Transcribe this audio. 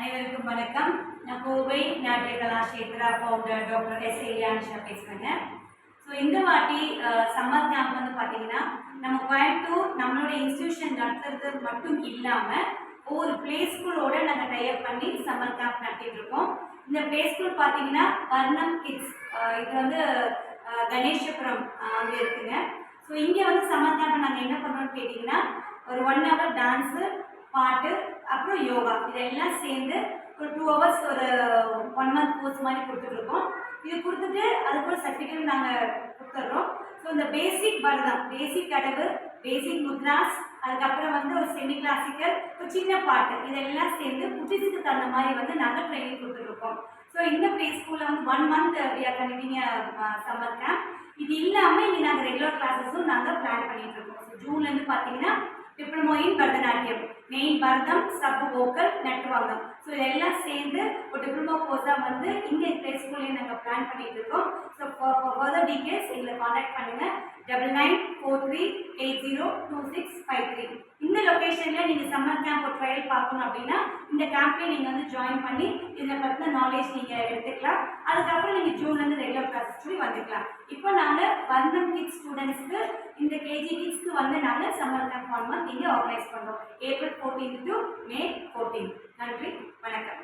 அனைவருக்கும் வணக்கம். நான் கோவை நாட்டிய கலாஷேத்ரா ஃபவுண்டர் டாக்டர் எஸ் ஏலியானிஷா பேசுகிறேன். ஸோ இந்த வாட்டி சம்மர் கேம்ப் வந்து பார்த்தீங்கன்னா நம்ம கோயம்புத்தூர் நம்மளோட இன்ஸ்டியூஷன் நடத்துறது மட்டும் இல்லாமல் ஒவ்வொரு பிளே ஸ்கூலோட நாங்கள் டைப் பண்ணி சம்மர் கேம்ப் நடத்திட்டு இருக்கோம். இந்த பிளே ஸ்கூல் பார்த்தீங்கன்னா வர்ணம் கிட்ஸ், இது வந்து கணேசபுரம் அங்கே இருக்குங்க. ஸோ இங்கே வந்து சம்மர் கேம்ப் நாங்கள் என்ன பண்ணுறோம்னு கேட்டிங்கன்னா ஒரு 1 hour டான்ஸு, பாட்டு, அப்புறம் யோகா இதெல்லாம் சேர்ந்து ஒரு 2 hours ஒரு 1 month கோர்ஸ் மாதிரி கொடுத்துட்ருக்கோம். இது கொடுத்துட்டு அதுக்கு ஒரு சர்டிஃபிகேட் நாங்கள் கொடுத்துட்றோம். ஸோ இந்த பேசிக் பரதம், பேசிக் அடவு, பேசிக் முத்ராஸ், அதுக்கப்புறம் வந்து ஒரு செமி கிளாசிக்கல், ஒரு சின்ன பாட்டு இதெல்லாம் சேர்ந்து குட்டிஸுக்கு தகுந்த மாதிரி வந்து நாங்கள் ட்ரைனிங் கொடுத்துட்ருக்கோம். ஸோ இந்த ப்ளே ஸ்கூலில் வந்து 1 month we are conducting summer camp. இது இல்லாமல் இங்கே நாங்கள் ரெகுலர் கிளாஸஸும் நாங்கள் பிளான் பண்ணிகிட்ருக்கோம். ஸோ ஜூன்லேருந்து பார்த்தீங்கன்னா diploma in Bharatanatyam, main Bharatam, sub vocal, நட்டுவாங்கம், ஸோ இதெல்லாம் சேர்ந்து ஒரு டிப்ளமோ கோர்ஸாக வந்து இங்கே ப்ளே ஸ்கூல்லேயே நாங்கள் பிளான் பண்ணிட்டு இருக்கோம். ஸோ ஃபர்தர் டீட்டெயில்ஸ் எங்களை காண்டாக்ட் பண்ணுங்கள் 9943802653. இந்த லொக்கேஷனில் நீங்கள் சம்மர் கேம்ப் ஒரு ட்ரையல் பார்க்கணும் அப்படின்னா இந்த கேம்ப்லேயே நீங்கள் வந்து ஜாயின் பண்ணி இதில் பற்றின நாலேஜ் நீங்கள் எடுத்துக்கலாம். அதுக்கப்புறம் நீங்கள் ஜூன்லேருந்து ரெகுலர் கிளாஸஸ் போய் வந்துக்கலாம். இப்போ நாங்கள் வர்ணம் கிட்ஸ் ஸ்டூடெண்ட்ஸ்க்கு, இந்த கேஜி கிட்ஸ்க்கு வந்து நாங்கள் சம்மர் கேம்ப் 1 month இங்கே ஆர்கனைஸ் பண்ணுறோம். April 14 to May 14. நன்றி, வணக்கம்.